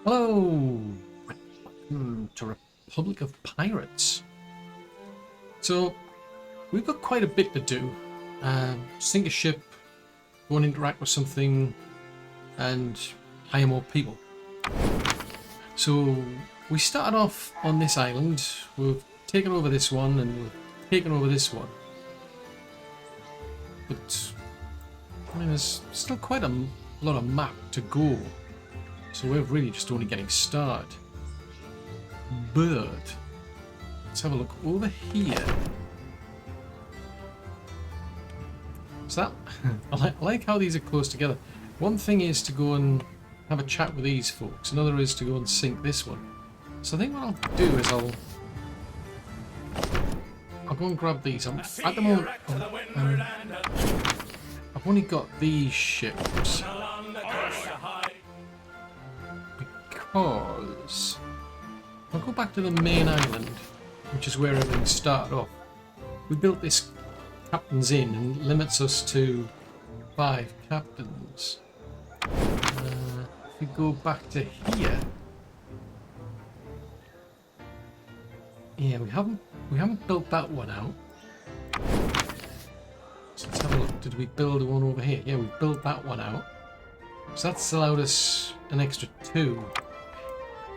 Hello! Welcome to Republic of Pirates. So, we've got quite a bit to do. Sink a ship, go and interact with something, and hire more people. So, we started off on this island, we've taken over this one, and we've taken over this one. But, I mean, there's still quite a lot of map to go. So we're really just only getting started. But let's have a look over here. So that I like how these are close together. One thing is to go and have a chat with these folks. Another is to go and sync this one. So I think what I'll do is I'll go and grab these. At the moment, I've only got these ships. Because I'll go back to the main island, which is where everything started off. We built this captain's inn and limits us to 5 captains. If we go back to here, yeah, we haven't built that one out. So let's have a look. Did we build one over here? Yeah, we built that one out. So that's allowed us an extra 2.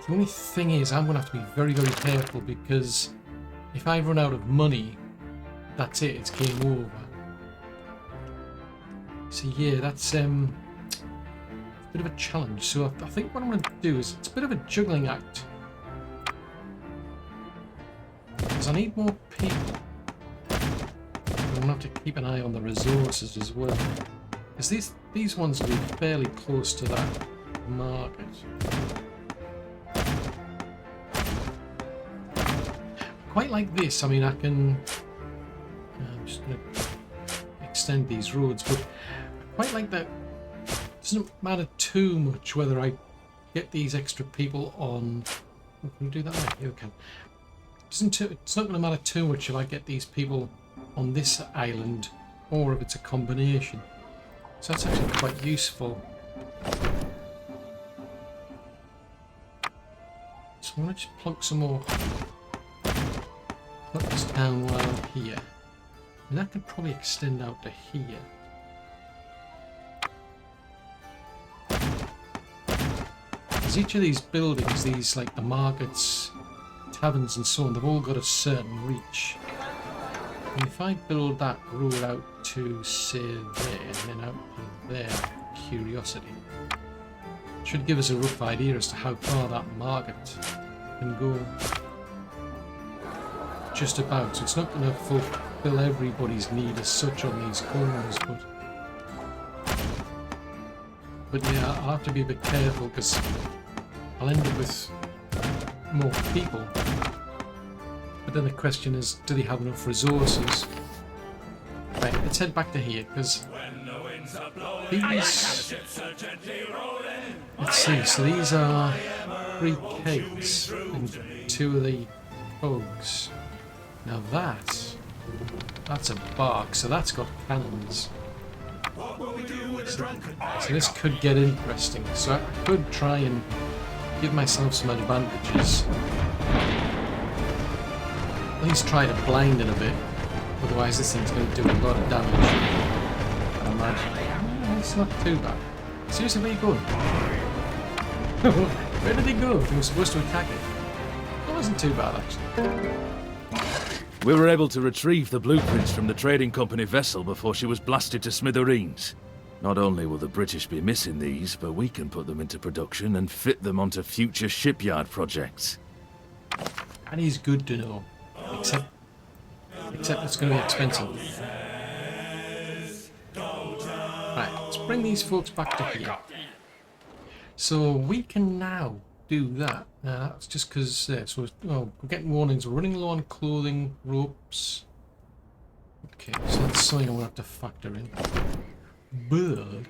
The only thing is, I'm going to have to be very, very careful because if I run out of money, that's it, it's game over. So yeah, that's a bit of a challenge. So I think what I'm going to do is, it's a bit of a juggling act. Because I need more people. I'm going to have to keep an eye on the resources as well. Because these ones will be fairly close to that market. Quite like this. I mean, I'm just going to extend these roads, but I quite like that. It doesn't matter too much whether I get these extra people on. Oh, can you do that? Right, you can. It's not going to matter too much if I get these people on this island or if it's a combination. So that's actually quite useful. So I'm going to just plunk some more. Put this down while I'm here. And that could probably extend out to here. Because each of these buildings, these like the markets, taverns and so on, they've all got a certain reach. And if I build that road out to say there and then out to there, curiosity, it should give us a rough idea as to how far that market can go. Just about, so it's not going to fulfill everybody's need as such on these corners, but yeah, I'll have to be a bit careful because I'll end up with more people. But then the question is, do they have enough resources? Right, let's head back to here because these. Let's see, so these are 3 cakes and 2 of the bugs. Now that's a bark, so that's got cannons. So this could get interesting. So I could try and give myself some advantages. At least try to blind it a bit. Otherwise this thing's going to do a lot of damage. I imagine. It's not too bad. Seriously, where are you going? Where did he go? He was supposed to attack it. That wasn't too bad actually. We were able to retrieve the blueprints from the trading company vessel before she was blasted to smithereens. Not only will the British be missing these, but we can put them into production and fit them onto future shipyard projects. That is good to know. Except it's going to be expensive. Right, let's bring these folks back to here. So we can now do that. That's just because so we're getting warnings. We're running low on clothing, ropes. Okay, so that's something I'm gonna have to factor in. But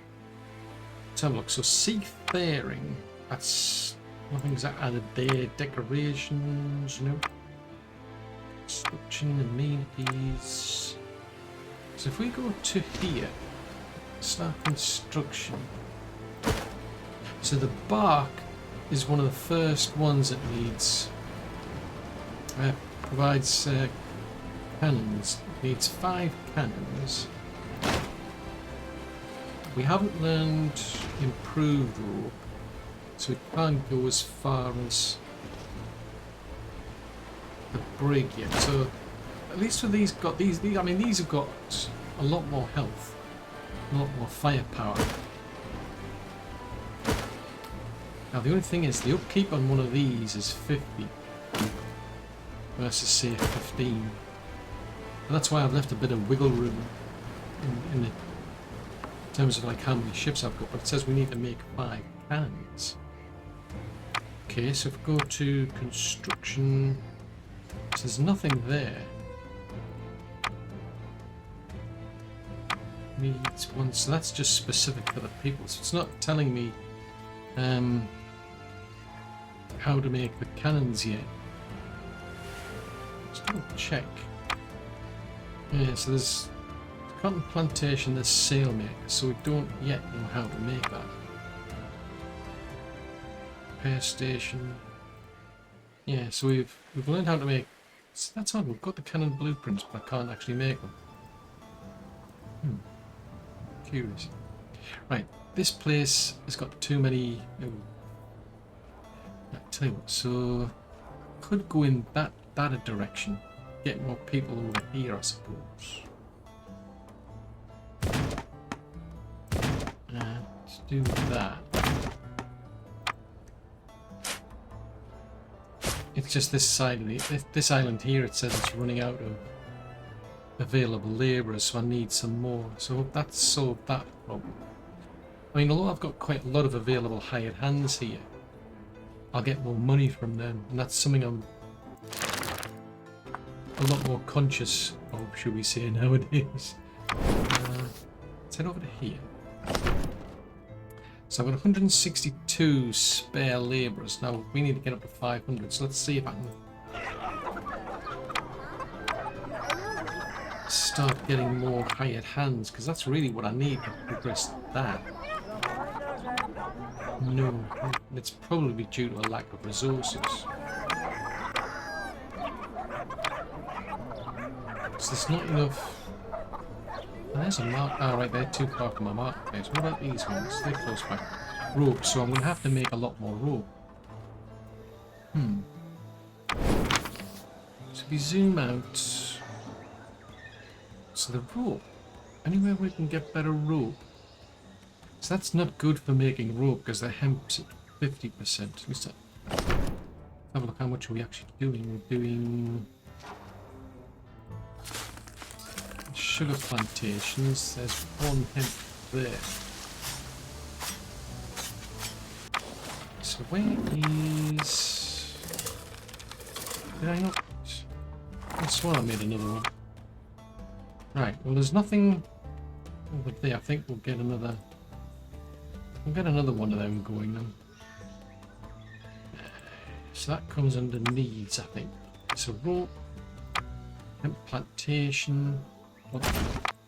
let's have a look. So seafaring, that's nothing's added there. Decorations, no. Construction, amenities. So if we go to here, start construction. So the bark is one of the first ones that needs provides cannons. It needs 5 cannons. We haven't learned improved rope, so we can't go as far as the brig yet. So at least for these, I mean, these have got a lot more health, a lot more firepower. Now the only thing is, the upkeep on one of these is 50 versus say 15. And that's why I've left a bit of wiggle room in terms of like how many ships I've got. But it says we need to make 5 cannons. Okay, so if we go to construction, so there's nothing there. Needs one, so that's just specific for the people. So it's not telling me how to make the cannons yet. Just double check. Yeah, so there's cotton plantation, there's sailmaker, so we don't yet know how to make that. Repair station. Yeah, so we've learned how to make. So that's odd. We've got the cannon blueprints, but I can't actually make them. Curious. Right, this place has got too many. I tell you what. So could go in that direction. Get more people over here, I suppose. Let's do that. It's just this side of this island here. It says it's running out of available labourers, so I need some more. So that's solved that problem. I mean, although I've got quite a lot of available hired hands here, I'll get more money from them, and that's something I'm a lot more conscious of, should we say, nowadays. Let's head over to here. So I've got 162 spare labourers. Now we need to get up to 500, so let's see if I can start getting more hired hands, because that's really what I need to progress that. No, it's probably due to a lack of resources. So there's not enough. There's a mark. Oh, right, they're too far from my marketplace. What about these ones? They're close by. Rope, so I'm going to have to make a lot more rope. So if we zoom out. So the rope. Anywhere we can get better rope. So that's not good for making rope because the hemp's at 50%. Let's have a look how much are we actually doing. We're doing sugar plantations. There's 1 hemp there. So where is... Did I not... I swear I made another one. Right, well there's nothing over there. I think we'll get another... We'll get another one of them going then. So that comes under needs, I think. So rope, hemp plantation,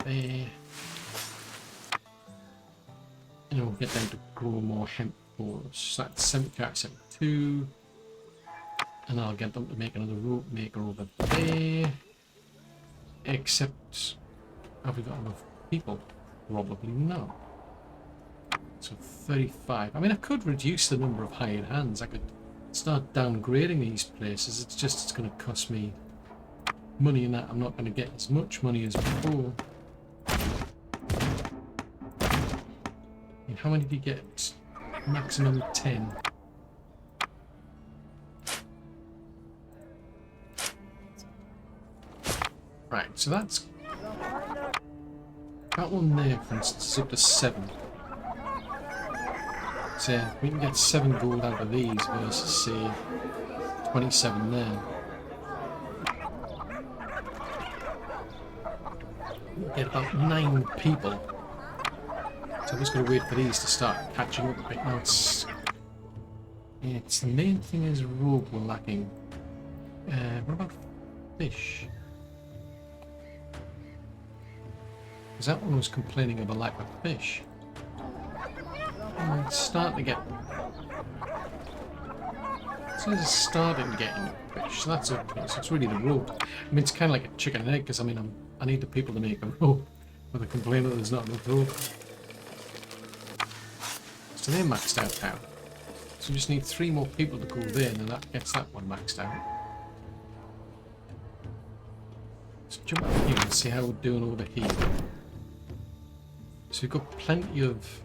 there. And we'll get them to grow more hemp for us. So that's 72. And I'll get them to make another rope maker over there. Except, have we got enough people? Probably no. So 35. I mean, I could reduce the number of hired hands. I could start downgrading these places. It's just it's going to cost me money, and that I'm not going to get as much money as before. And how many do you get? Maximum 10. Right, so that's that one there, for instance, is up to 7. So we can get 7 gold out of these versus say 27 there. We'll get about 9 people. So I'm just going to wait for these to start catching up a bit. Now it's the main thing is rope we're lacking. What about fish? Because that one was complaining of a lack of fish. It's starting to get says it's starting to get in fish, so that's okay. So it's really the rope. I mean, it's kind of like a chicken and egg, because I mean, I need the people to make a rope, but they complain that there's not enough rope. So they're maxed out now. So we just need 3 more people to go there, and then that gets that one maxed out. Let's jump up here and see how we're doing over here. So we've got plenty of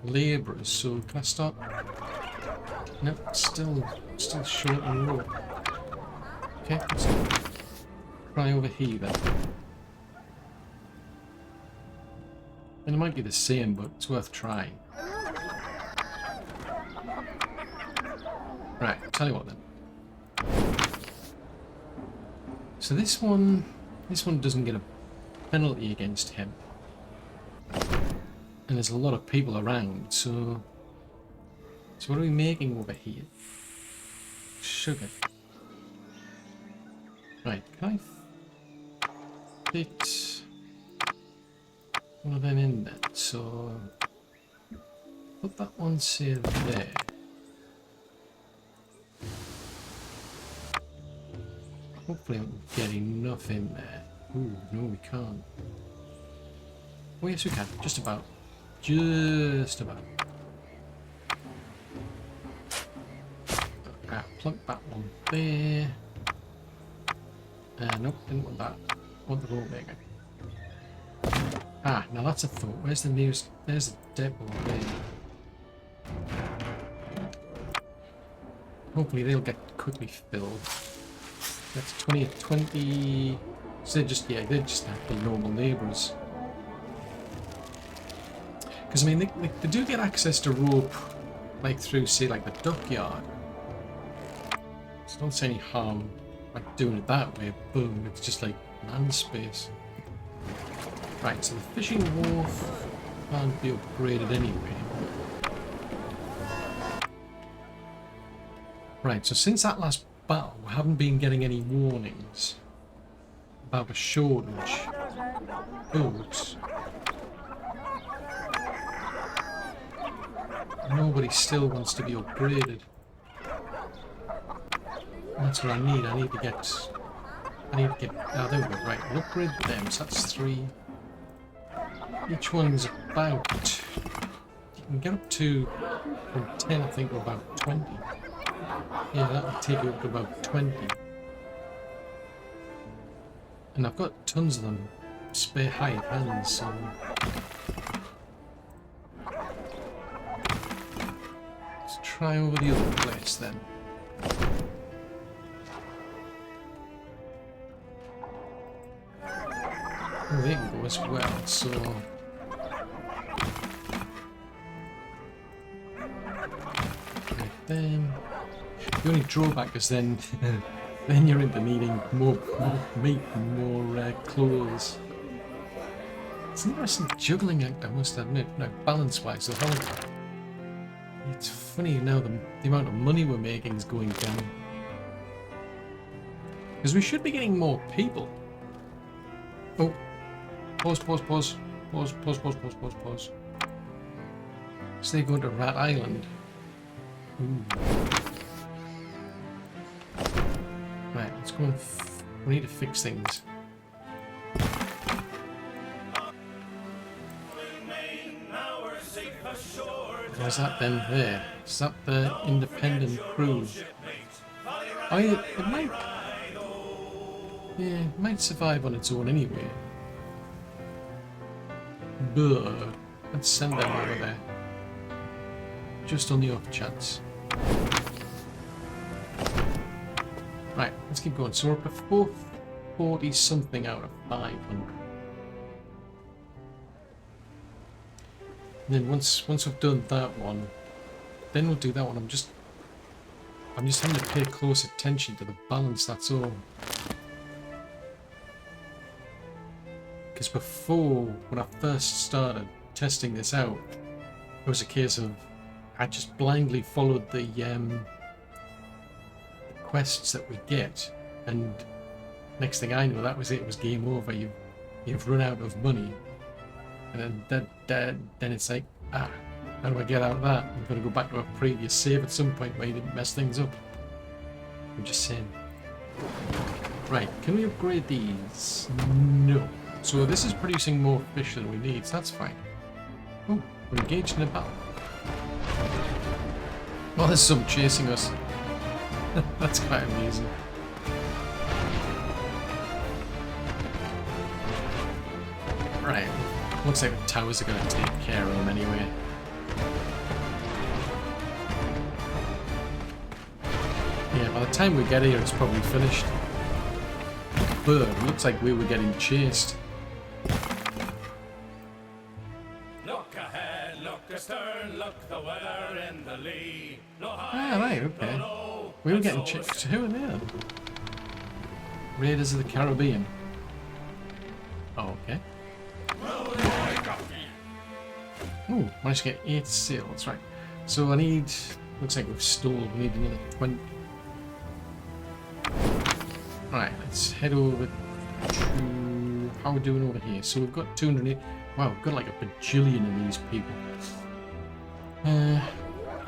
labourers, so can I start? No, still short on rope. Okay, let's try over here then. And it might be the same, but it's worth trying. Right, I'll tell you what then. So this one doesn't get a penalty against him. And there's a lot of people around, so what are we making over here? Sugar. Right, can I fit one of them in there? So put that one, say, there. Hopefully I can get enough in there. Ooh, no we can't. Oh yes we can, just about. Just about. Plug that one there. Nope, didn't want that. Want the rope maker. Ah, now that's a thought. Where's the nearest? There's the depot there. Hopefully they'll get quickly filled. That's 20. So they're just have the normal labourers. Because I mean, they do get access to rope, like through, say, like the dockyard. So don't see any harm like doing it that way. Boom! It's just like land space. Right. So the fishing wharf can't be upgraded anyway. Right. So since that last battle, we haven't been getting any warnings about a shortage. But nobody still wants to be upgraded. That's what I need. I need to get. Oh, there we go. Right, we'll upgrade them. So that's 3. Each one's about. You can get up to from 10, I think, or about 20. Yeah, that would take you up to about 20. And I've got tons of them spare hired hands, so. Let's try over the other place then. Oh, they can go as well, so. Like them. The only drawback is then then you're into needing more meat and more clothes. It's an interesting juggling act, I must admit. No, balance-wise, the whole. It's funny now the amount of money we're making is going down. Because we should be getting more people. Oh, pause. So they're going to Rat Island. Ooh. Right, let's go and we need to fix things. Where's that then there? Is that the independent crew? Oh, it might. Yeah, it might survive on its own anyway. But let's send them over there. Just on the off chance. Right, let's keep going. So we're up to 440 something out of 500. And then once we've done that one, then we'll do that one. I'm just having to pay close attention to the balance, that's all. Because before, when I first started testing this out, it was a case of I just blindly followed the quests that we get, and next thing I know, that was it. It was game over. You've run out of money, and then it's like, how do I get out of that? I'm going to go back to a previous save at some point where you didn't mess things up. I'm just saying. Right, can we upgrade these? No. So this is producing more fish than we need, so that's fine. Oh, we're engaged in a battle. Oh, there's some chasing us. That's quite amusing. Right, looks like the towers are going to take care of them anyway. Yeah, by the time we get here, it's probably finished. But it looks like we were getting chased. Look ahead, look astern, look the weather in the lee. Ah, right, okay. We were getting chased. Who are they? Raiders of the Caribbean. Oh, okay. Ooh, managed to get 8 sails, right. So I need... Looks like we've stalled. We need another 20. Right, let's head over to... How are we doing over here? So we've got 208... Wow, we've got like a bajillion of these people.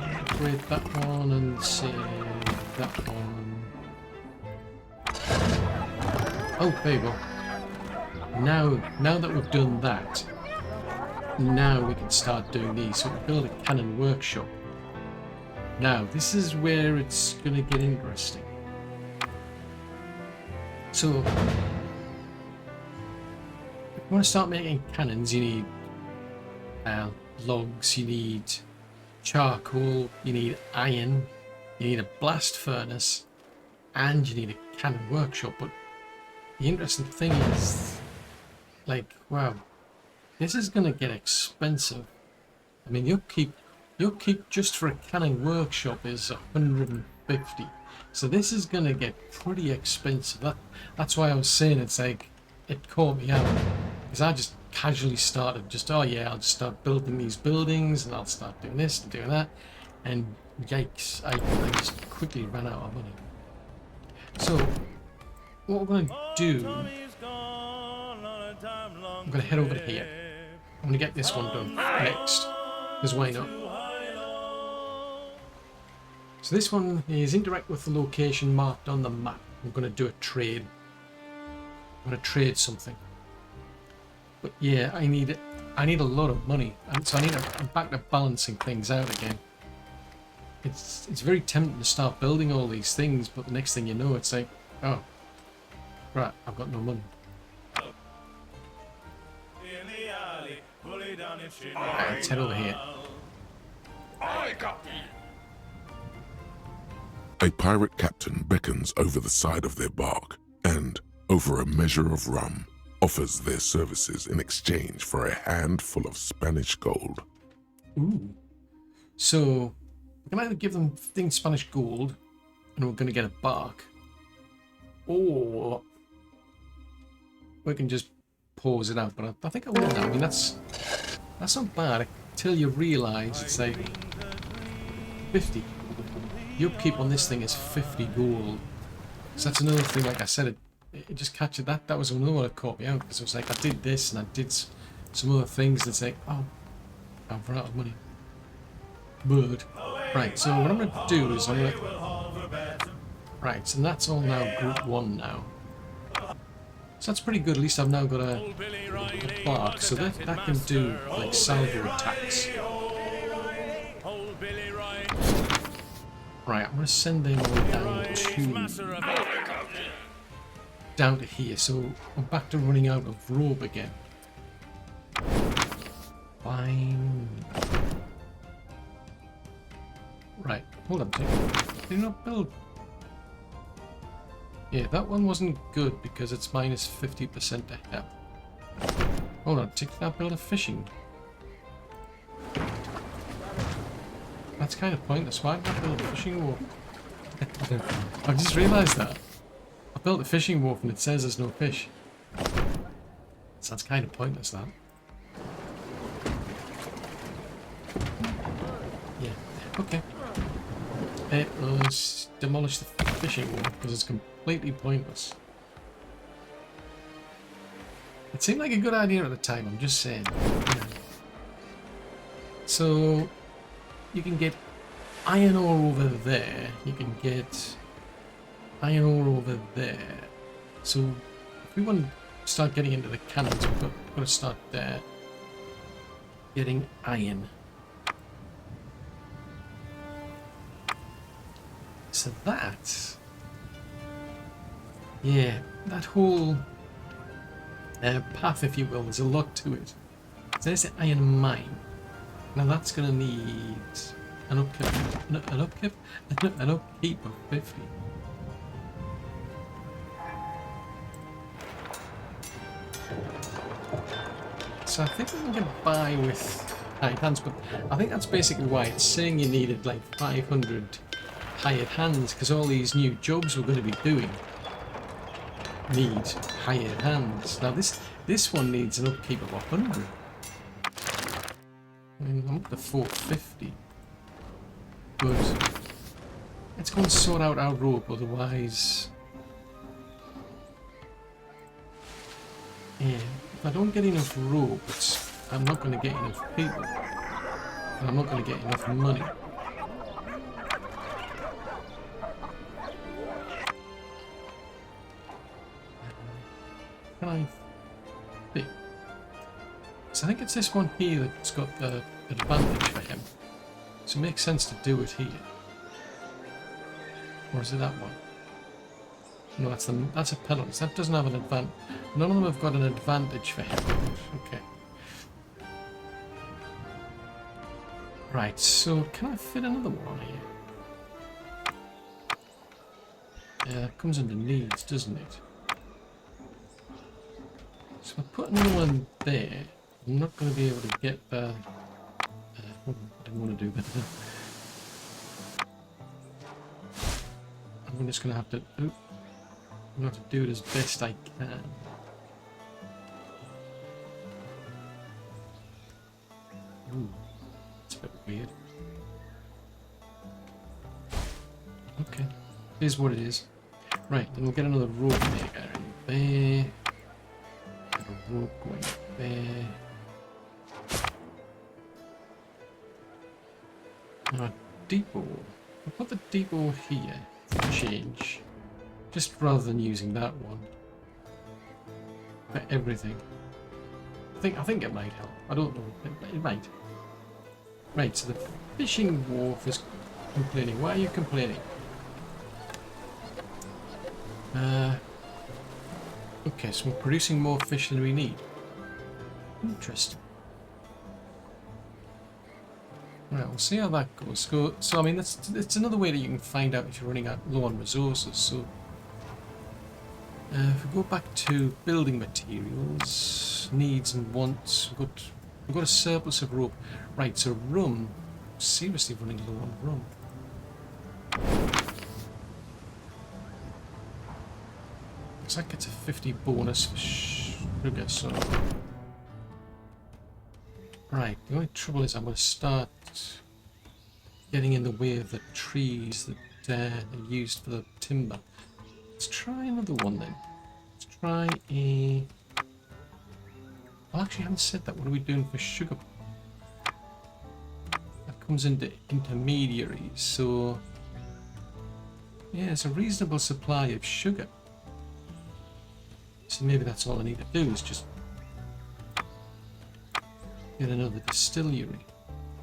Upgrade that one and save that one. Oh, there you go. Now that we've done that, now we can start doing these. So we build a cannon workshop. Now, this is where it's going to get interesting. So, if you want to start making cannons, you need logs, you need charcoal, you need iron, you need a blast furnace, and you need a cannon workshop. But the interesting thing is, like, wow, this is going to get expensive. I mean, your keep just for a cannon workshop is 150. So this is going to get pretty expensive. That's why I was saying it's like, it caught me out. Because I just casually started just, oh yeah, I'll just start building these buildings and I'll start doing this and doing that. And yikes, I just quickly ran out of money. So, what we're going to do, I'm going to head over to here. I'm going to get this one done next. Because why not? So this one is interact with the location marked on the map. I'm going to do a trade. I'm going to trade something. But yeah, I need a lot of money, and so I'm back to balancing things out again. It's very tempting to start building all these things, but the next thing you know, it's like, oh, right, I've got no money. Right, let's head over here. A pirate captain beckons over the side of their bark and, over a measure of rum, offers their services in exchange for a handful of Spanish gold. Ooh. So, we can either give them things Spanish gold, and we're going to get a bark, or we can just pause it out. But I think I will now. I mean, that's not bad until you realise it's like 50. The upkeep on this thing is 50 gold. So that's another thing, like I said, it just captured that. That was another one that caught me out, because it was like, I did this and I did some other things, and it's like, oh, I've run out of money. But, right, so what I'm going to do is I'm going to... Right, so that's all now group 1 now. So that's pretty good, at least I've now got a bark, so that can do, like, salvo attacks. Right, I'm going to send them all down to here, so I'm back to running out of rope again. Fine. Right, hold on, did you not build? Yeah, that one wasn't good because it's minus 50% to help. Hold on, did I build a fishing? That's kind of pointless. Why did I build a fishing wharf? I've just realised that. I built a fishing wharf and it says there's no fish. So that's kind of pointless, that. Yeah, okay. Let's demolish the fishing wharf because it's completely pointless. It seemed like a good idea at the time, I'm just saying. Yeah. So... you can get iron ore over there. You can get iron ore over there. So if we want to start getting into the cannons, we've got to start there. Getting iron. So that, yeah, that whole path, if you will, there's a lot to it. So there's the iron mine. Now that's going to need an upkeep of 50. So I think we can get by with hired hands, but I think that's basically why it's saying you needed like 500 hired hands, because all these new jobs we're going to be doing need hired hands. Now this one needs an upkeep of 100. I mean, I'm up to 450. But let's go and sort out our rope, otherwise... Yeah, if I don't get enough rope, I'm not going to get enough people. And I'm not going to get enough money. Can I think? So I think it's this one here that's got the advantage for him. So it makes sense to do it here. Or is it that one? No, that's a penalty. That doesn't have an advantage. None of them have got an advantage for him. Okay. Right, so can I fit another one here? Yeah, it comes under needs, doesn't it? So I put another one there. I'm not going to be able to get the... I didn't want to do that. I'm just going to have to... I'm going to have to do it as best I can. Ooh, that's a bit weird. Okay, here's what it is. Right, then we'll get another rope maker in there. Get a rope going there. Now, depot. I'll put the depot here for change. Just rather than using that one for everything. I think it might help. I don't know. It might. Right, so the fishing wharf is complaining. Why are you complaining? Okay, so we're producing more fish than we need. Interesting. Right, we'll see how that goes. So I mean, it's another way that you can find out if you're running out low on resources. So if we go back to building materials, needs and wants, we've got a surplus of rope. Right, so rum, seriously running low on rum. Looks like it's a 50 bonus for sugar, so... Right, the only trouble is I'm going to start getting in the way of the trees that are used for the timber. Let's try another one then. Let's try a... I actually haven't said that. What are we doing for sugar? That comes into intermediaries, so... Yeah, it's a reasonable supply of sugar. So maybe that's all I need to do is just get another distillery.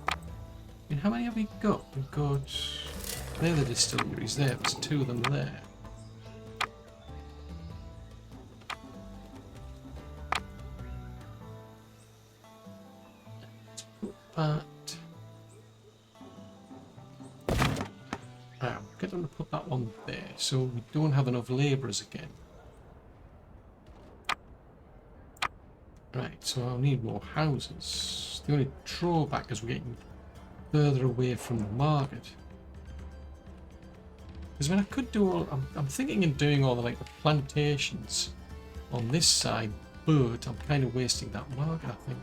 I mean, how many have we got? We've got... They're the distilleries there. There's two of them there. Let's put that... Right, we'll get them to put that one there. So we don't have enough labourers again. Right, so I'll need more houses. The only drawback is we're getting further away from the market. Because when I could do all, I'm thinking of doing all the plantations on this side, but I'm kind of wasting that market, I think.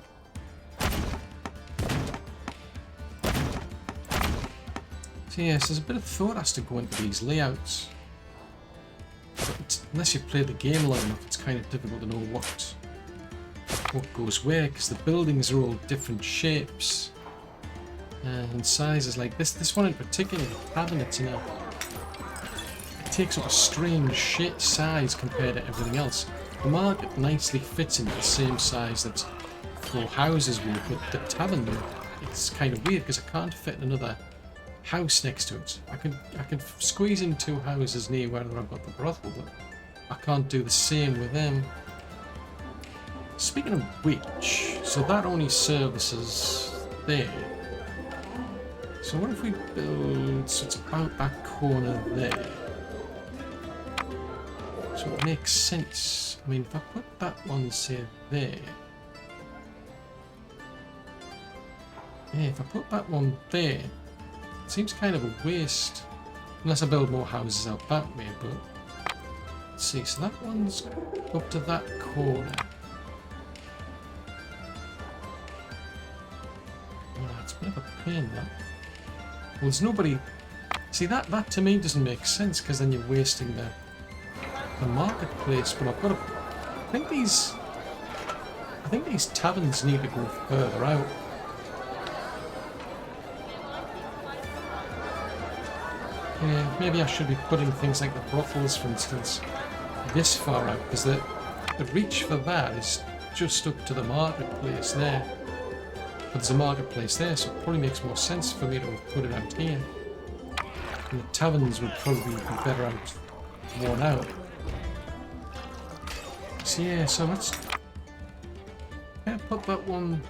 So yes, there's a bit of thought has to go into these layouts. But unless you've played the game long enough, it's kind of difficult to know what goes where, because the buildings are all different shapes and sizes. Like this one in particular, the cabinets in a takes up a strange size compared to everything else. The market nicely fits into the same size that 4 houses would, but the tavern, it's kind of weird because I can't fit another house next to it. I can squeeze in 2 houses near where I've got the brothel, but I can't do the same with them. Speaking of which, so that only services there. So what if we build, so it's about that corner there. So it makes sense. I mean, if I put that one, say, there. Yeah, if I put that one there, it seems kind of a waste. Unless I build more houses out that way, but... Let's see, so that one's up to that corner. Oh, it's a bit of a pain, that. Well, there's nobody... See, that to me doesn't make sense, because then you're wasting the marketplace, but I've got to... I think these taverns need to go further out. Yeah, maybe I should be putting things like the brothels, for instance, this far out, because the reach for that is just up to the marketplace there. But there's a marketplace there, so it probably makes more sense for me to have put it out here. And the taverns would probably be better out, worn out. So yeah, so let's put that one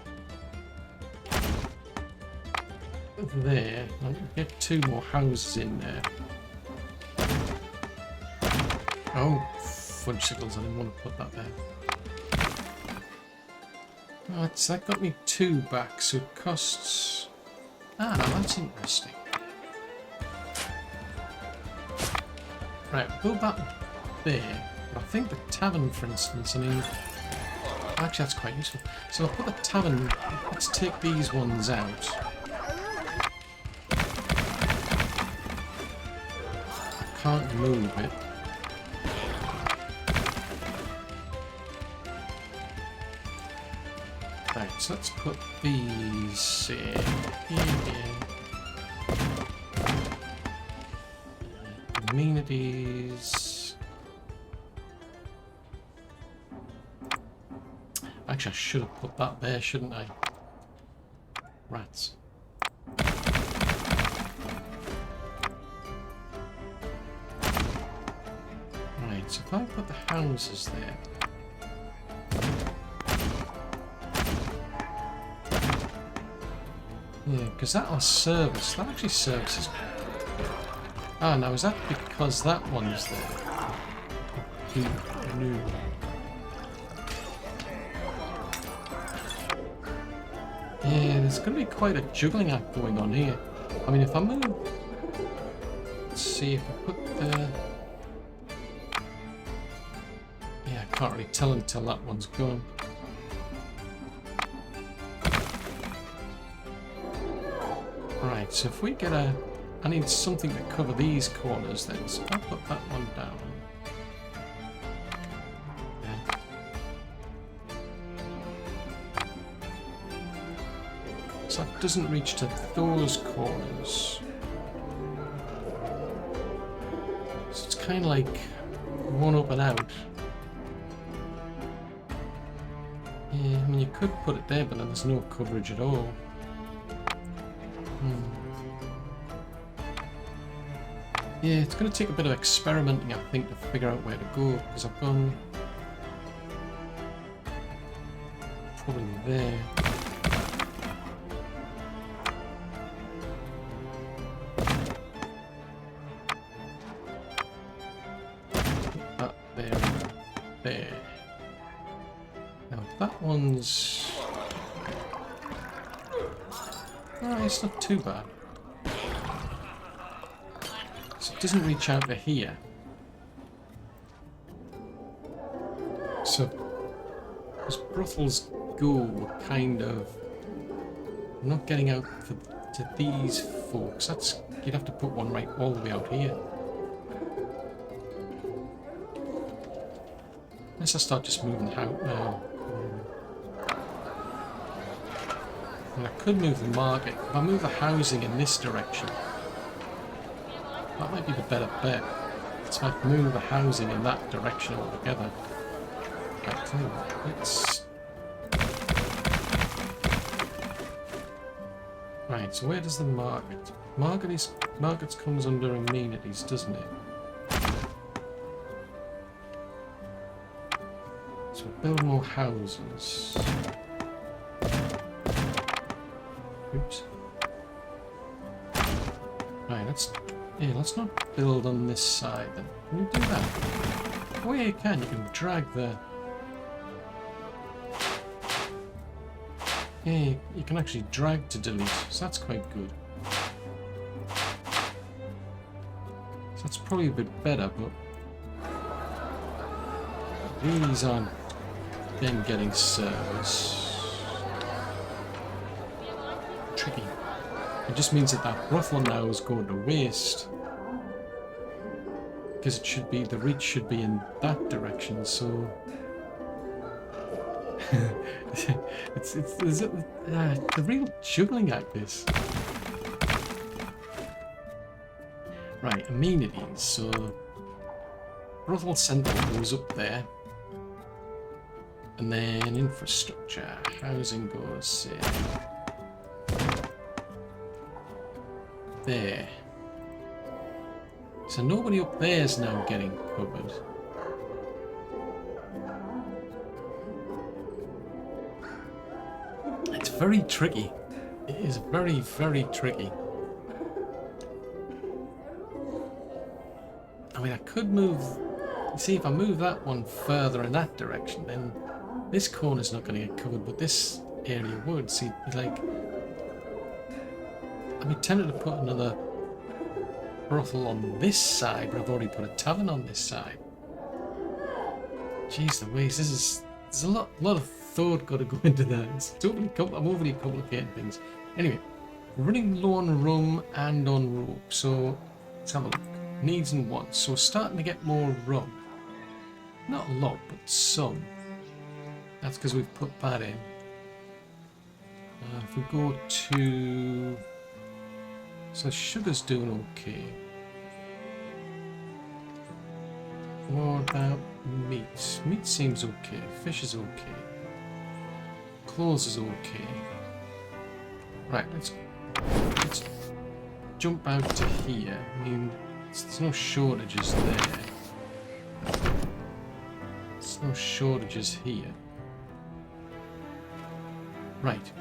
there. I'll get 2 more houses in there. Oh, fudge sickles, I didn't want to put that there. Oh, that got me 2 back, so it costs... Ah, now that's interesting. Right, build that there. I think the tavern, for instance, I mean... Actually, that's quite useful. So I'll put the tavern... Let's take these ones out. I can't move it. Right, so let's put these in here. Amenities... Actually, I should have put that there, shouldn't I? Rats. Right, so if I put the houses there... Yeah, because that'll service. That actually services... Ah, now is that because that one's there? No. Yeah, there's going to be quite a juggling act going on here. I mean, if I move... Let's see if I put the... Yeah, I can't really tell until that one's gone. Right, so if we get a... I need something to cover these corners then, so I'll put that one down. So that doesn't reach to those corners. So it's kind of like one up and out. Yeah, I mean you could put it there, but then there's no coverage at all. Yeah, it's going to take a bit of experimenting, I think, to figure out where to go, because I've gone... probably there. That there, there. Now that one's... Oh, it's not too bad. It doesn't reach out to here. So, as brothels go, we're kind of not getting out to these folks. That's, you'd have to put one right all the way out here. Unless I start just moving the house now. And I could move the market. If I move the housing in this direction, that might be the better bet. Let's like move the housing in that direction altogether. Right, so let's... Right, so where does the market? Markets comes under amenities, doesn't it? So build more houses. Oops. Right, let's not build on this side then. Can you do that? Oh yeah, you can drag the... Yeah, you can actually drag to delete, so that's quite good. So that's probably a bit better, but these aren't then getting service. Tricky. It just means that that brothel now is going to waste. Because it should be, the reach should be in that direction, so... it's the real juggling act, this. Right, amenities, so... Brothel Centre goes up there. And then infrastructure, housing goes there. So nobody up there is now getting covered. It's very tricky. It is very, very tricky. I mean, I could move... You see, if I move that one further in that direction, then this corner's not going to get covered, but this area would. See, like... I'd be tempted to put another brothel on this side, but I've already put a tavern on this side. Jeez Louise, there's a lot of thought got to go into that. It's totally I'm overly complicating things. Anyway, we're running low on rum and on rope, so let's have a look. Needs and wants. So we're starting to get more rum. Not a lot, but some. That's because we've put that in. If we go to... So sugar's doing okay. What about meat? Meat seems okay. Fish is okay. Clothes is okay. Right, let's jump out to here. I mean, there's no shortages there. There's no shortages here. Right.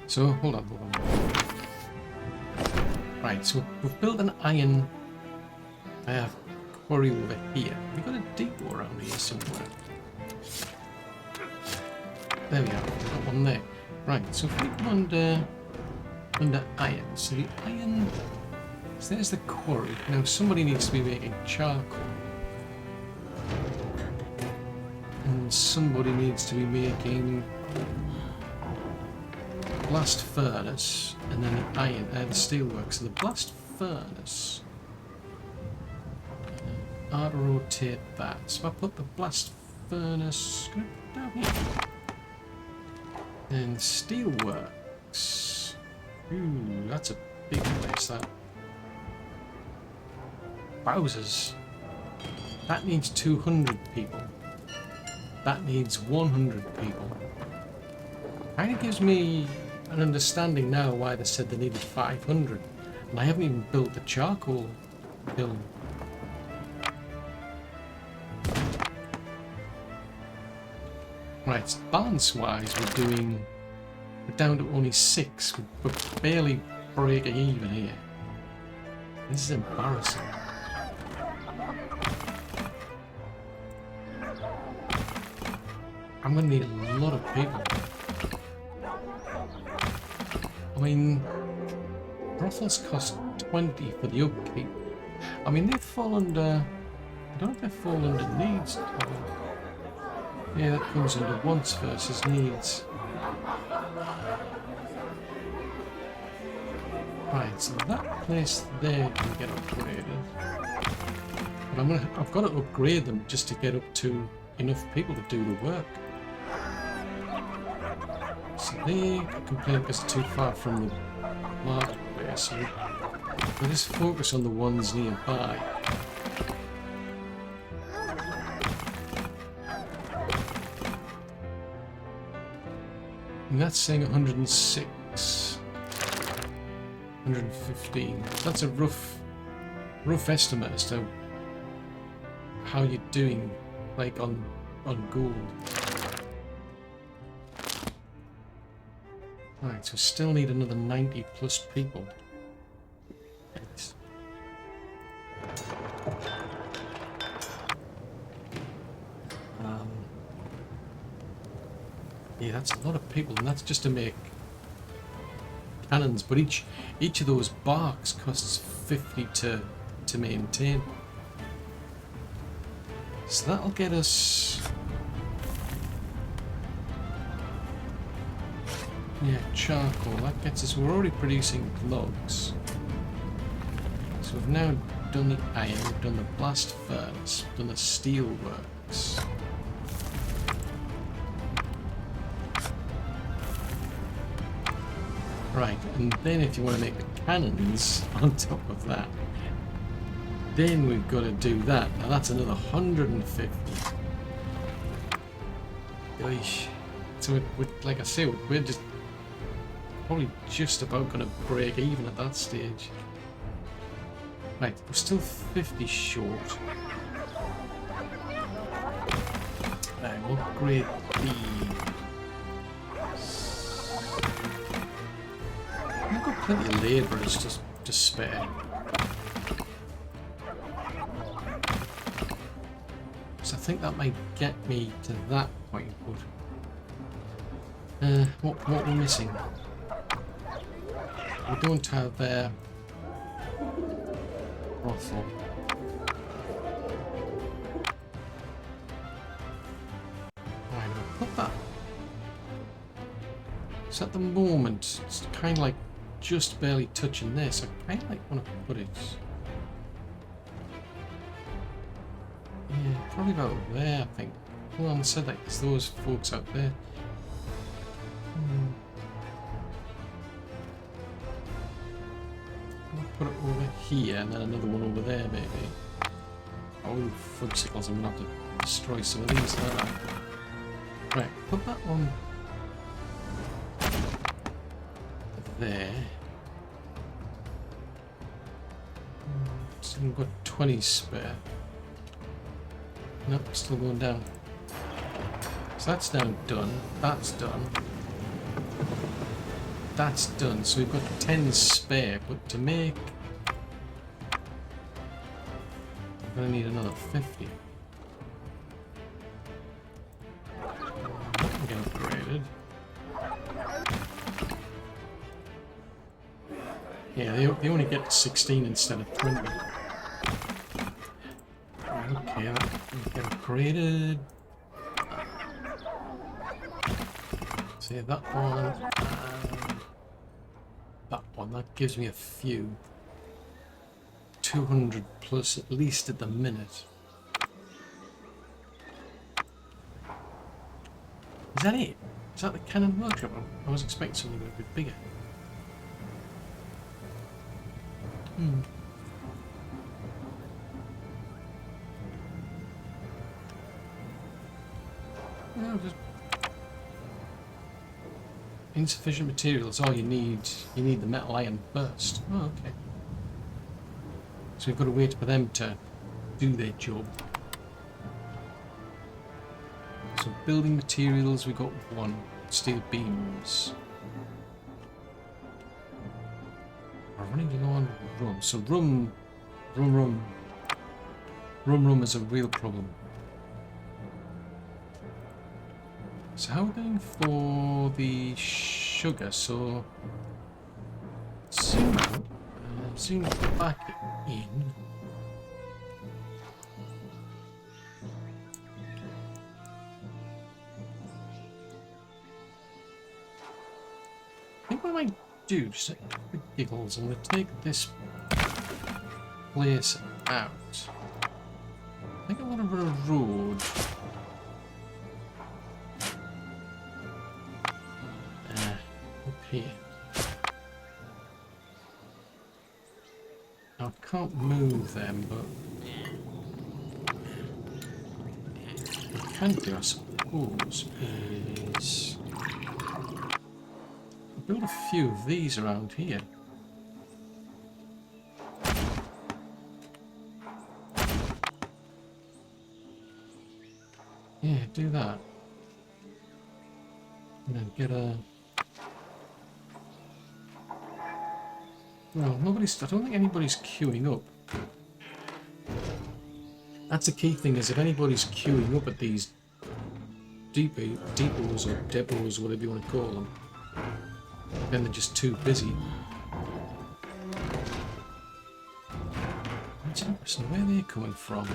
So, hold on. Right, so we've built an iron quarry over here. We've got a depot around here somewhere. There we are, we've got one there. Right, so if we go under iron, so the iron, so there's the quarry. Now somebody needs to be making charcoal. And somebody needs to be making blast furnace, and then the iron, the steelworks. So the blast furnace, I'll rotate that. So I put the blast furnace down here. And steelworks. Ooh, that's a big place, that. Wowzers. That needs 200 people. That needs 100 people. Kind of gives me an understanding now why they said they needed 500. And I haven't even built the charcoal kiln. Right, balance-wise, we're down to only 6. We're barely breaking even here. This is embarrassing. I'm gonna need a lot of people. I mean, brothels cost 20 for the upkeep. I mean, they fall under... I don't know if they fall under needs. Yeah, that comes under wants versus needs. Right, so that place there can get upgraded. But I've got to upgrade them just to get up to enough people to do the work. So they complain because they're too far from the marketplace. So We'll just focus on the ones nearby. And that's saying 106. 115. That's a rough estimate as to how you're doing, like on gold. Right, so still need another 90 plus people. Thanks. Yeah, that's a lot of people, and that's just to make cannons. But each of those barks costs 50 to maintain. So that'll get us. Yeah, charcoal. That gets us. We're already producing logs. So we've now done the iron, we've done the blast furnace, we've done the steel works. Right, and then if you want to make the cannons on top of that, then we've got to do that. Now that's another 150. Gosh. So like I say, we're just probably just about going to break even at that stage. Right, we're still 50 short. Right, we'll upgrade the... I've got plenty of labourers to spare. So I think that might get me to that point, but... what we're missing? We don't have brothel. Right, I'll put that. So at the moment, it's kind of like just barely touching this. I kind of like want to put it. Yeah, probably about there, I think. Hold on, said like there's those folks out there. Put it over here and then another one over there, maybe. Oh, fudgesicles, I'm gonna have to destroy some of these now. Right, put that one there. So we've got 20 spare. Nope, still going down. So that's now done. That's done. That's done. So we've got 10 spare, but to make... I'm going to need another 50. Get upgraded. Yeah, they only get 16 instead of 20. Okay, that will get upgraded. Say that one. That one, that gives me a few. 200 plus at least at the minute. Is that it? Is that the cannon workshop? I was expecting something a bit bigger. No, just insufficient materials. Oh, you need the metal iron first. Oh, okay. So we've got to wait for them to do their job. So building materials, we got one. Steel beams. We're running low on rum. So rum is a real problem. So how are we going for the sugar? So zoom back in. I think what I might do, just like for giggles, I'm going to take this place out. I think I want to run a road. Up here. I can't move them, but what I can do, I suppose, is build a few of these around here. Yeah, do that. And then get a... Well, I don't think anybody's queuing up. That's the key thing, is if anybody's queuing up at these depots or depots, whatever you want to call them, then they're just too busy. That's interesting. Where are they coming from?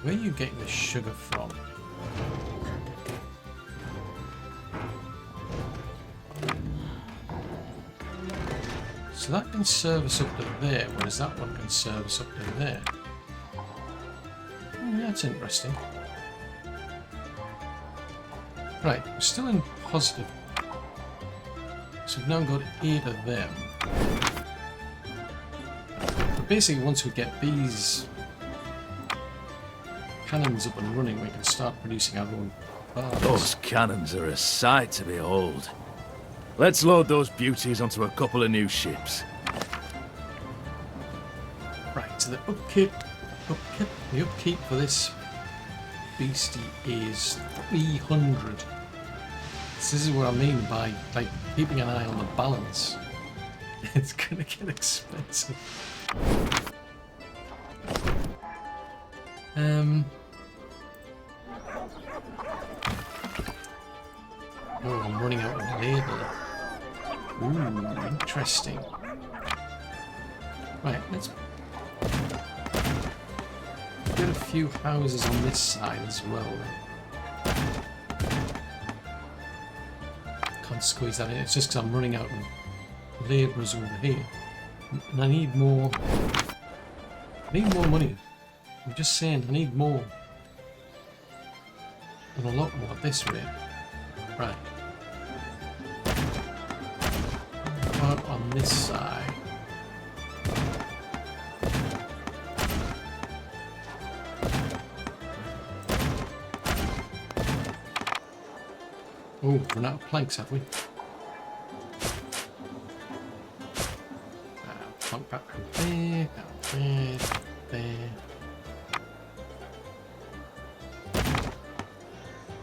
Where are you getting the sugar from? So that can service up to there, whereas that one can service up to there. Oh, yeah, that's interesting. Right, we're still in positive. So we've now got 8 of them. But basically, once we get these cannons up and running, we can start producing our own bars. Those cannons are a sight to behold. Let's load those beauties onto a couple of new ships. Right, so the upkeep for this beastie is 300. This is what I mean by keeping an eye on the balance. It's gonna get expensive. Oh, I'm running out of labor. Ooh, interesting. Right, let's get a few houses on this side as well. Can't squeeze that in, it's just because I'm running out of labourers over here. And I need more. I need more money. I'm just saying, I need more. And a lot more at this rate. Right. But on this side. Oh, run out of planks, have we? Plank back there, there.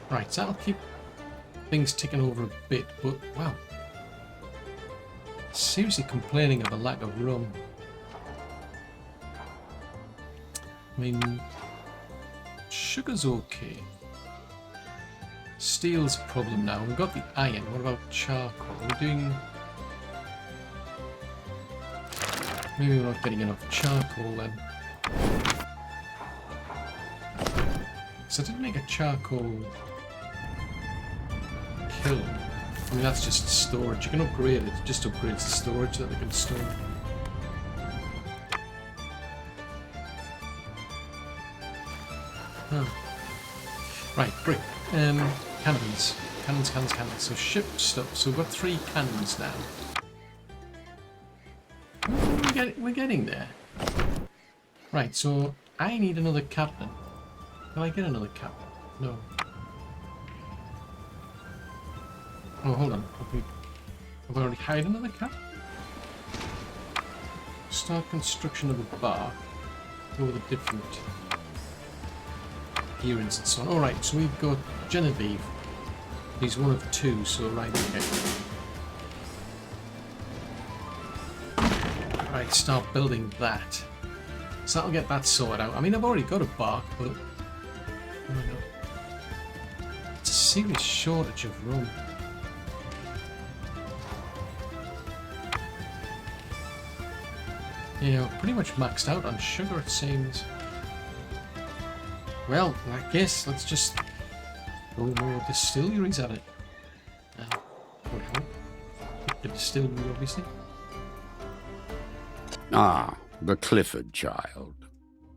Right, so that'll keep things ticking over a bit, but wow. Seriously complaining of a lack of rum. I mean, sugar's okay. Steel's a problem now. We've got the iron. What about charcoal? Are we doing... Maybe we're not getting enough charcoal then. So I didn't make a charcoal kiln. I mean, that's just storage. You can upgrade it. It just upgrades the storage that we can store. Oh. Right, brick. Cannons. Cannons. So ship stuff. So we've got 3 cannons now. We're getting there. Right, so I need another captain. Can I get another captain? No. Oh, hold on. Have I already hired another captain? Start construction of a bar. Go with a different gearings and so on. Alright, so we've got Genevieve. He's one of 2, so right, okay. Right, start building that. So that'll get that sorted out. I mean, I've already got a bark, but... Oh my god. It's a serious shortage of rum. Yeah, we're pretty much maxed out on sugar, it seems. Well, I guess let's just go more distilleries at it. Would help. The distillery, obviously. Ah, the Clifford child.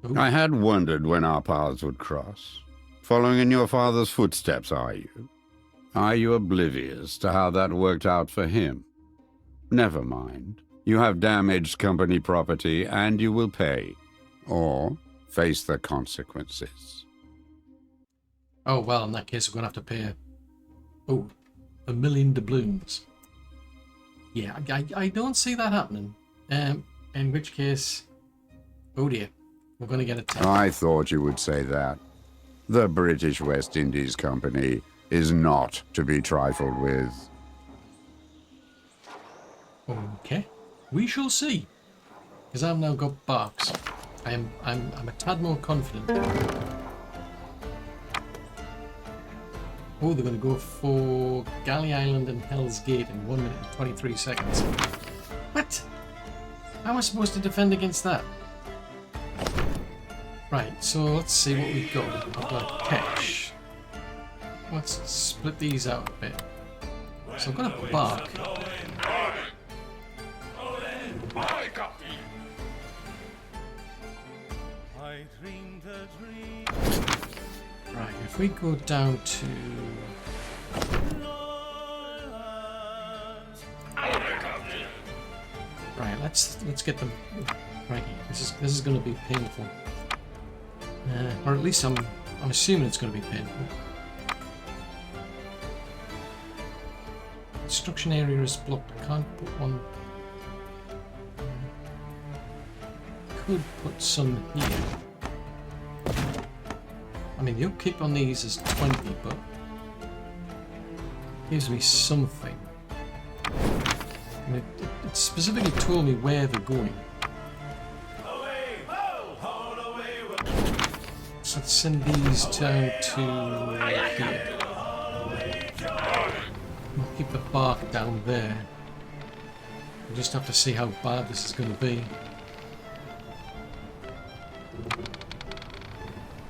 Ooh. I had wondered when our paths would cross. Following in your father's footsteps, are you? Are you oblivious to how that worked out for him? Never mind. You have damaged company property and you will pay. Or face the consequences. Oh, well, in that case, we're going to have to pay, oh, 1 million doubloons. Yeah, I don't see that happening. In which case, oh dear, we're going to get attacked. I thought you would say that. The British West Indies Company is not to be trifled with. Okay, we shall see. Because I've now got barks. I'm a tad more confident. Oh, they're going to go for Galley Island and Hell's Gate in 1 minute and 23 seconds. What? How am I supposed to defend against that? Right, so let's see what we've got. I've got a catch. Let's split these out a bit. So I've got a bark. Right, if we go down to... Right, let's get them. Right, this is going to be painful, or at least I'm assuming it's going to be painful. Construction area is blocked. I can't put one. Could put some here. I mean, the upkeep on these is 20, but gives me something. And it specifically told me where they're going. So let's send these down to here. We'll keep the bark down there. We'll just have to see how bad this is going to be.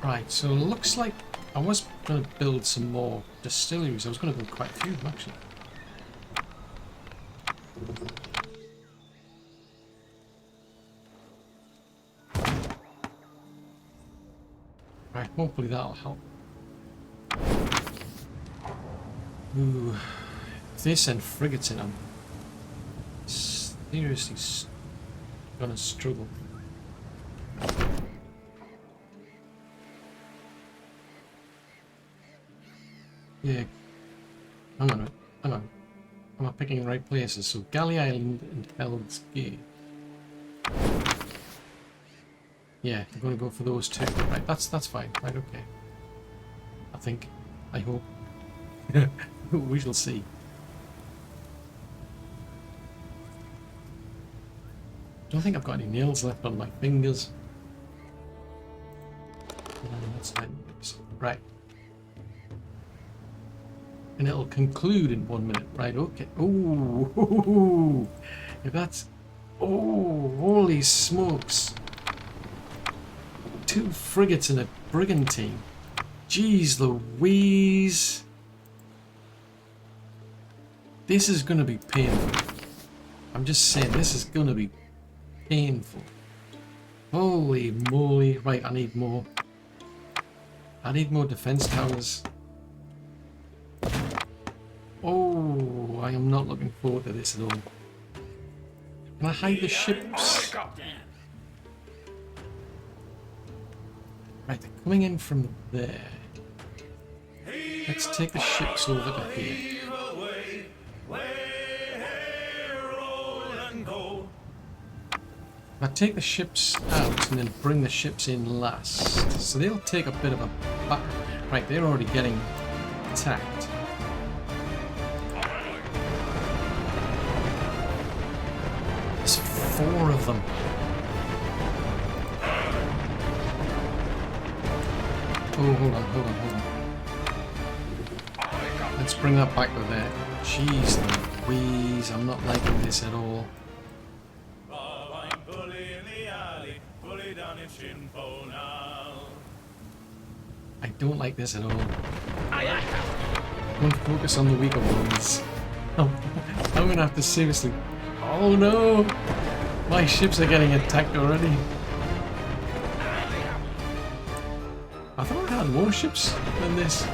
Right, so it looks like I was going to build some more distilleries. I was going to build quite a few of them, actually. Right, hopefully that'll help. Ooh, if they send frigates in, I'm seriously gonna struggle. Yeah, hang on. Am I picking the right places? So Galley Island and Hell's Gate. Yeah, I'm going to go for those two. Right, that's fine. Right, okay. I think. I hope. We shall see. Don't think I've got any nails left on my fingers. That's fine. Right. And it'll conclude in 1 minute. Right, okay. Oh, if that's... Oh, holy smokes. 2 frigates and a brigantine. Jeez Louise. This is going to be painful. I'm just saying, this is going to be painful. Holy moly. Right, I need more. I need more defense towers. Oh, I am not looking forward to this at all. Can I hide the ships? Right, they're coming in from there. Let's take the ships over to here. I take the ships out and then bring the ships in last. So they'll take a bit of a back. Right, they're already getting attacked. There's 4 of them. Oh, hold on. Let's bring that back to there. Jeez Louise, I'm not liking this at all. I don't like this at all. I'm going to focus on the weaker ones. I'm going to have to seriously... Oh no! My ships are getting attacked already. I thought I had more ships than this.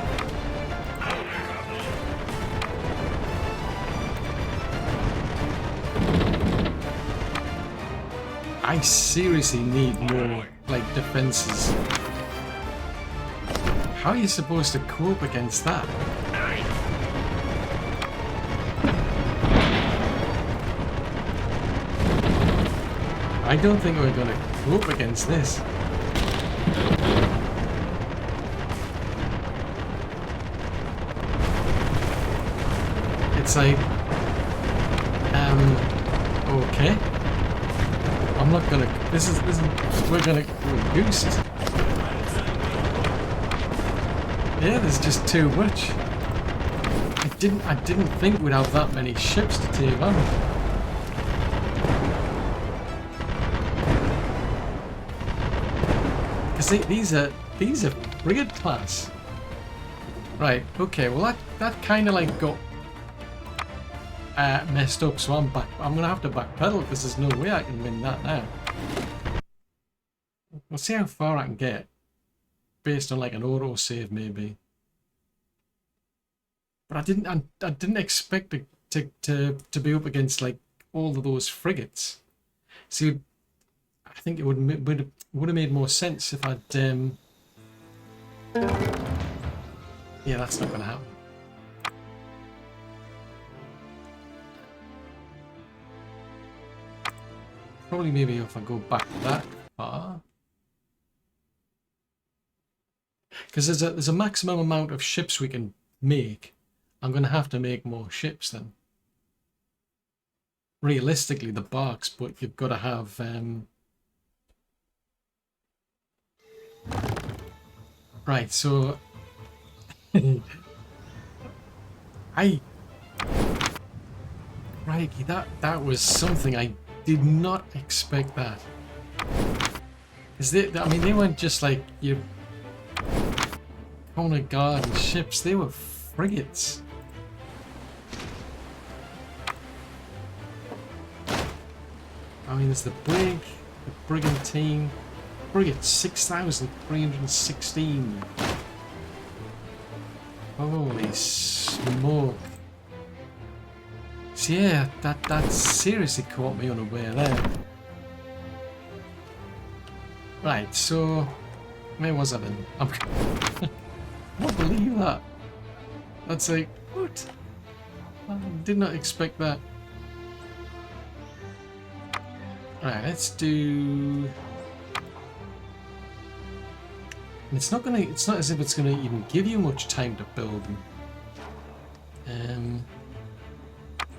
I seriously need more, like, defenses. How are you supposed to cope against that? I don't think we're gonna cope against this. It's like, okay. I'm not gonna. This is. We're gonna go goose. Yeah, there's just too much. I didn't think we'd have that many ships to take on. Because these are frigate class. Right. Okay. Well, that kind of like got messed up. So I'm gonna have to backpedal because there's no way I can win that now. We'll see how far I can get. Based on like an auto save maybe, but I didn't expect to be up against like all of those frigates. See, I think it would have made more sense if I'd yeah, that's not gonna happen. Probably maybe if I go back that far. Because there's a maximum amount of ships we can make. I'm going to have to make more ships then. Realistically, the barks, but you've got to have... Right, so... Crikey, that was something I did not expect that. Because they weren't just like you... Corner guard and ships, they were frigates. I mean, there's the brig, the brigantine, frigate 6,316. Holy smoke! So yeah, that seriously caught me unaware there. Right, so where was I then? I can't believe that. That's like, what? I did not expect that. Alright, let's do... It's not as if it's gonna even give you much time to build them.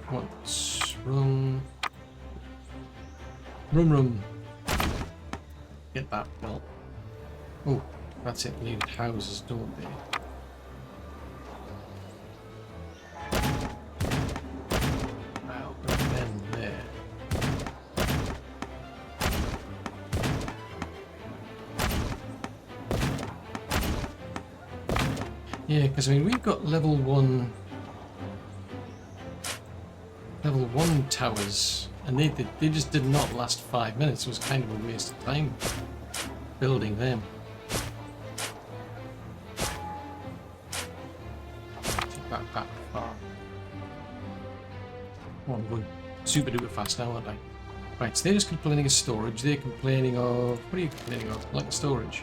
What's rum? Rum. Get that built. Oh, that's it. We need houses, don't we? Wow, put them there. Yeah, because I mean we've got level 1 towers, and they just did not last 5 minutes. It was kind of a waste of time building them. Take that back far. Oh, I'm going super duper fast now, aren't I? Right, so they're just complaining of storage. They're complaining of... What are you complaining of? Like storage.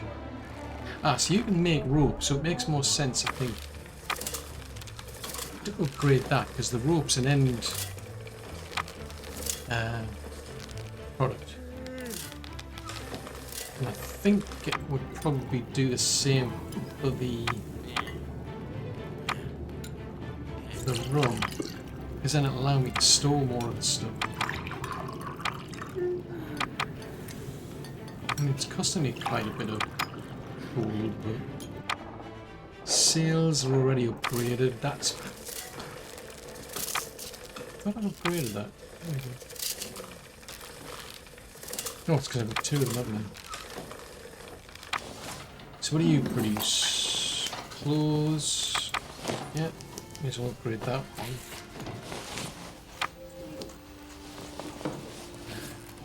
Ah, so you can make rope, so it makes more sense, I think, to upgrade that, because the rope's an end product. And I think it would probably do the same for the rum, because then it'll allow me to store more of the stuff. I mean, it's costing me quite a bit of gold, but sails are already upgraded. That's... I thought I upgraded that. Oh, it's because I've got 2 of them, haven't I? So what do you produce? Clothes. Yeah, may as well upgrade that one.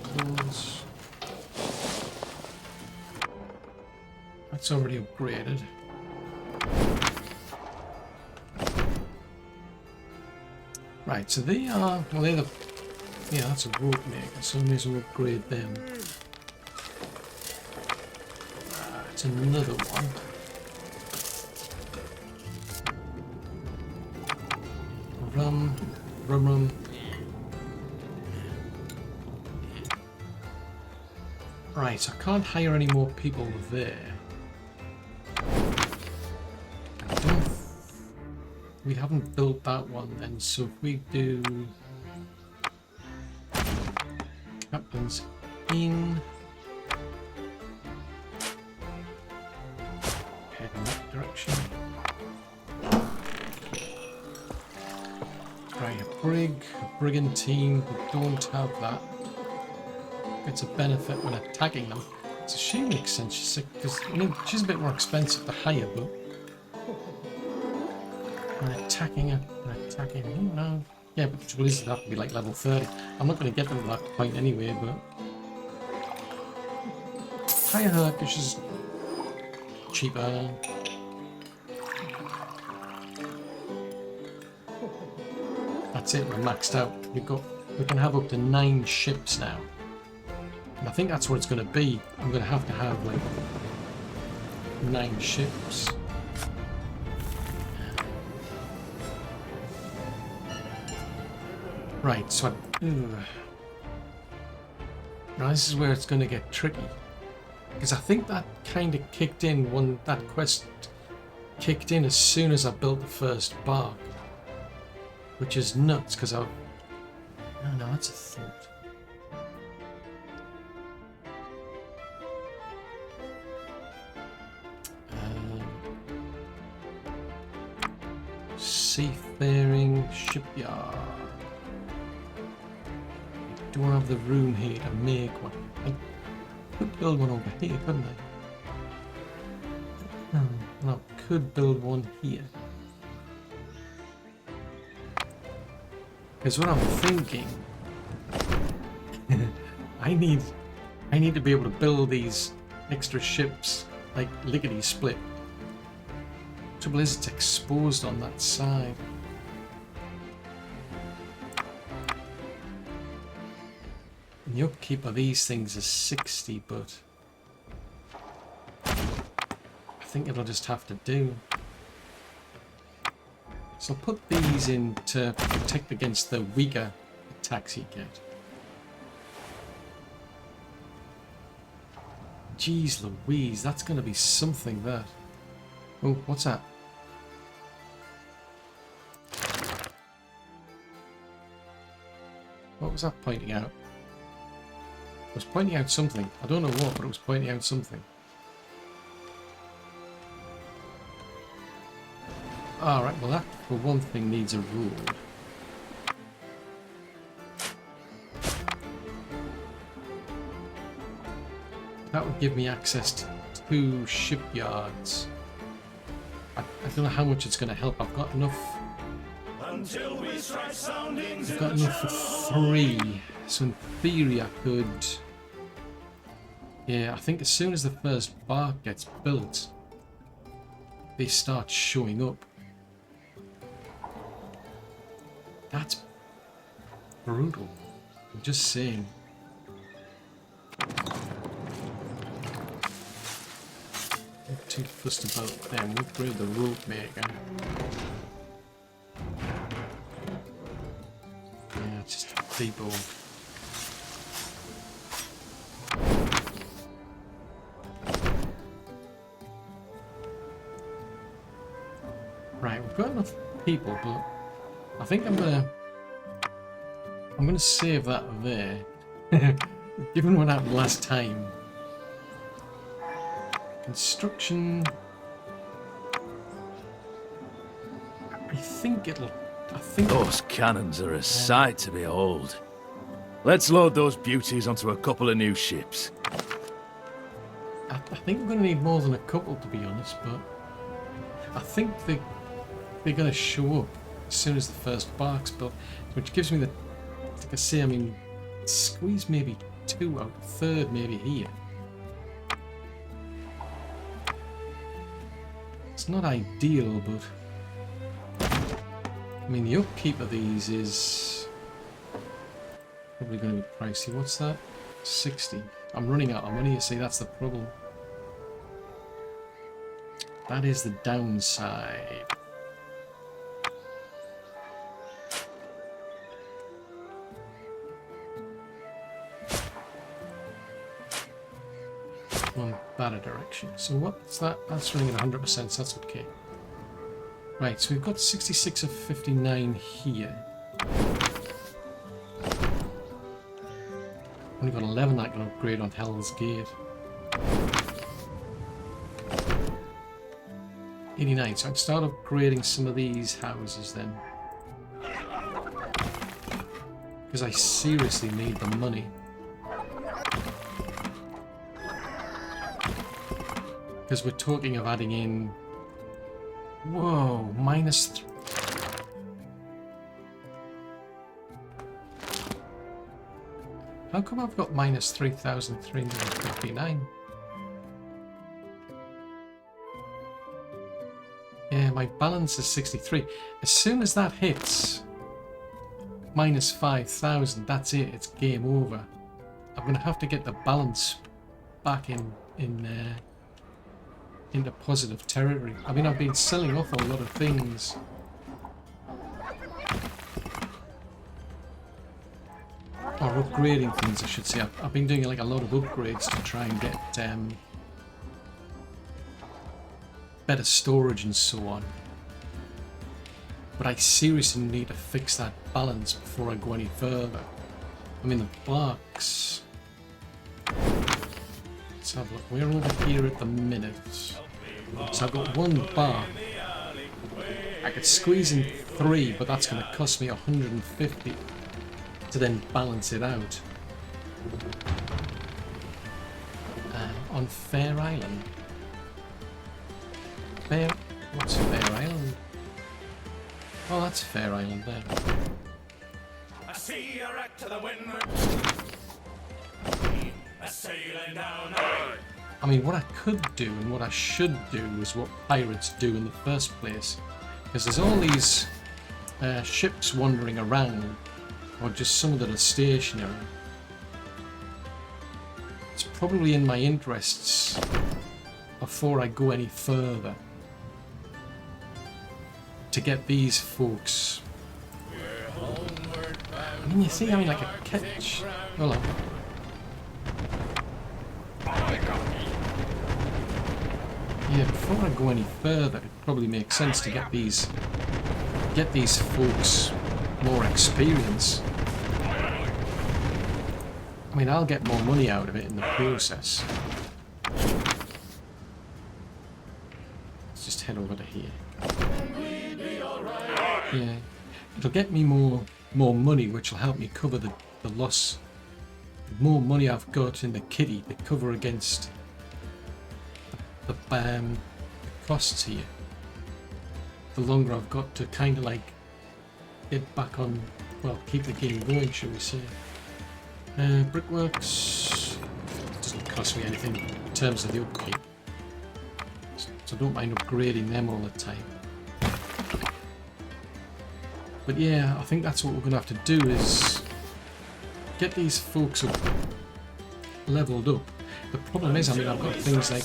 Clothes. That's already upgraded. Right, so they are... Well, they're the Yeah, that's a rope maker, so I may as well upgrade them. That's another one. Rum. Right, so I can't hire any more people there. We haven't built that one then, so if we do captains in, head in that direction. Right, a brigantine, we don't have that. It's a benefit when attacking them. So she makes sense, because I mean, she's a bit more expensive to hire, but when attacking her, no. Yeah, but the trouble is, it'd have to be like level 30. I'm not going to get them to that point anyway, but hire her because she's cheaper. That's it, we're maxed out. We can have up to 9 ships now. And I think that's what it's going to be. I'm going to have like 9 ships. Right, so now this is where it's going to get tricky. Because I think that kind of kicked in when that quest kicked in as soon as I built the first bark. Which is nuts, because I... No, that's a thought. Seafaring shipyard. I don't have the room here to make one. I could build one over here, couldn't I? No, I could build one here. Because what I'm thinking, I need to be able to build these extra ships like lickety split. Trouble is, it's exposed on that side. And the upkeep of these things is 60, but I think it'll just have to do. So I'll put these in to protect against the weaker attacks you get. Jeez Louise, that's going to be something, that. Oh, what's that? What was that pointing out? It was pointing out something. I don't know what, but it was pointing out something. Alright, well that, for one thing, needs a road. That would give me access to 2 shipyards. I don't know how much it's going to help. I've got enough. Until we strike soundings. I've got enough for 3. So in theory I could... Yeah, I think as soon as the first bark gets built, they start showing up. That's brutal. I'm just saying. Not too fussed about them. We'll upgrade the rope maker. Yeah, it's just people. Right, we've got enough people, but I think I'm gonna save that there. Given what happened last time. Construction. I think those cannons are a sight to behold. Let's load those beauties onto a couple of new ships. I think we're gonna need more than a couple, to be honest, but I think they're gonna show up as soon as the first bark's built, which gives me the, like I say, I mean, squeeze maybe 2 out, a third maybe here. It's not ideal, but I mean the upkeep of these is Probably going to be pricey. What's that? 60. I'm running out of money, you see, that's the problem. That is the downside. One better direction. So what's that? That's running at 100%, so that's okay. Right, so we've got 66 of 59 here. Only got 11 I can upgrade on Hell's Gate. 89, so I can start upgrading some of these houses then. Because I seriously need the money. Because we're talking of adding in... Whoa, -3. How come I've got -3,359? Yeah, my balance is 63. As soon as that hits -5,000, that's it. It's game over. I'm gonna have to get the balance back into positive territory. I mean, I've been selling off a lot of things. Or upgrading things, I should say. I've been doing like a lot of upgrades to try and get better storage and so on. But I seriously need to fix that balance before I go any further. I mean, the box... Let's have a look. We're over here at the minute. So I've got one bar. I could squeeze in 3, but that's going to cost me 150 to then balance it out. On Fair Island. What's Fair Island? Oh, that's Fair Island there. I see a wreck to the windward. A sailing down. I mean, what I could do and what I should do is what pirates do in the first place. Because there's all these ships wandering around, or just some that are stationary. It's probably in my interests, before I go any further, to get these folks. I mean, you see, I mean, like a catch. Hold on. Yeah, before I go any further, it probably makes sense to get these folks more experience. I mean, I'll get more money out of it in the process. Let's just head over to here. Yeah, it'll get me more money, which will help me cover the loss. The more money I've got in the kitty to cover against the costs here, the longer I've got to kind of like get back on, well, keep the game going, shall we say. Brickworks doesn't cost me anything in terms of the upkeep, so I don't mind upgrading them all the time. But yeah, I think that's what we're going to have to do, is get these folks up, leveled up. The problem is, I mean, I've got things like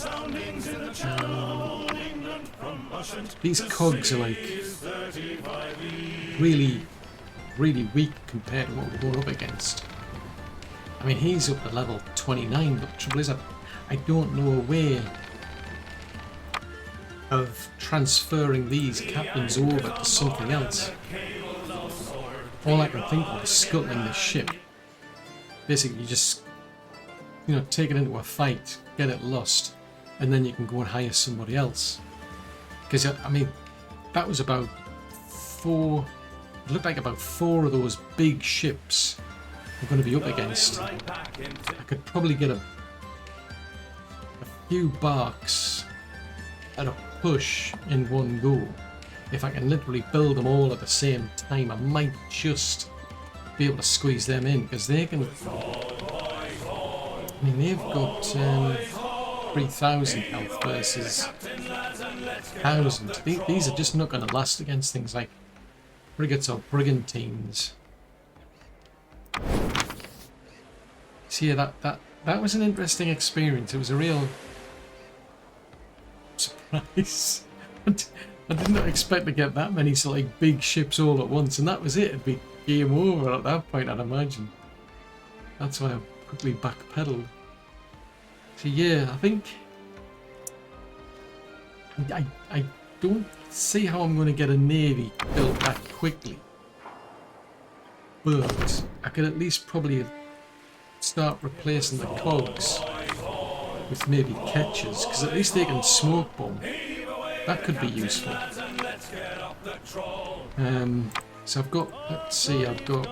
these cogs are like really weak compared to what we're going up against. I mean, he's up to level 29, but the trouble is, I don't know a way of transferring these captains over to something else. All I can think of is scuttling the ship. Basically, you just, you know, take it into a fight, get it lost, and then you can go and hire somebody else. Because, I mean, that was about 4, it looked like about 4 of those big ships we're going to be up against. I could probably get a few barks at a push in one go. If I can literally build them all at the same time, I might just be able to squeeze them in, because they can... I mean, they've got 3,000 health versus 1,000. These are just not going to last against things like frigates or brigantines. So yeah, that was an interesting experience. It was a real surprise. I did not expect to get that many like big ships all at once, and that was it. It'd be game over at that point, I'd imagine. That's why I quickly backpedaled. So yeah, I think I don't see how I'm going to get a navy built that quickly, but I could at least probably start replacing the cogs with maybe catches, because at least they can smoke bomb. That could be useful. So I've got, let's see, I've got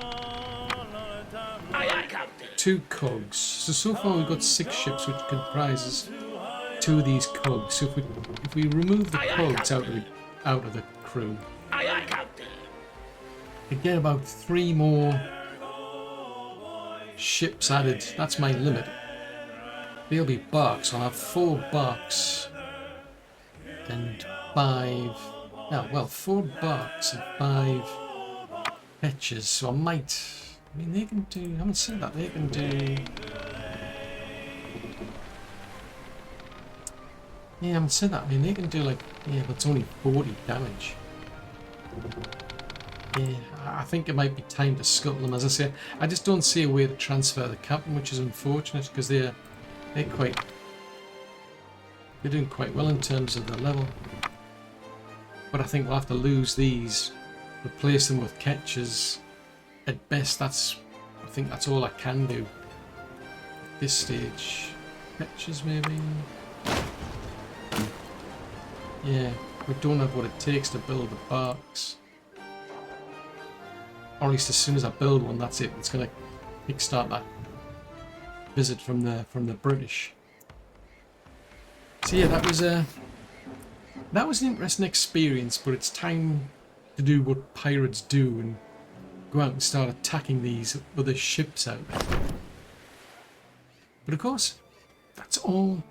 2 cogs. So far we've got 6 ships, which comprises 2 of these cogs. So if we remove the cogs out of the crew, we get about 3 more ships added. That's my limit. They'll be barks. I'll have 4 barks and 5. Oh, well, 4 barks and 5 patches. So I might. I mean, they can do. I haven't said that. They can do. Yeah, I haven't said that. I mean, they can do like. Yeah, but it's only 40 damage. Yeah, I think it might be time to scuttle them. As I say, I just don't see a way to transfer the captain, which is unfortunate because they're doing quite well in terms of the level. But I think we'll have to lose these, replace them with catches. At best, I think that's all I can do at this stage. Catches maybe. Yeah, we don't have what it takes to build the barks. Or at least as soon as I build one, that's it. It's going to kickstart that visit from the British. So yeah, that was an interesting experience. But it's time to do what pirates do and go out and start attacking these other ships out there. But of course, that's all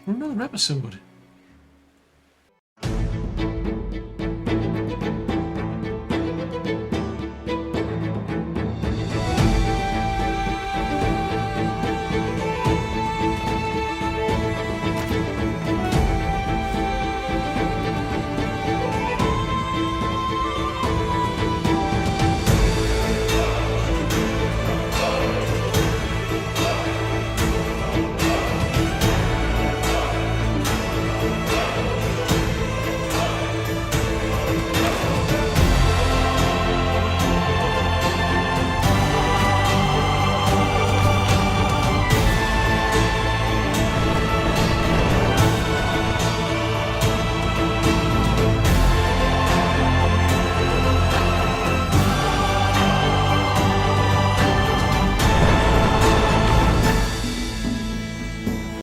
for another episode.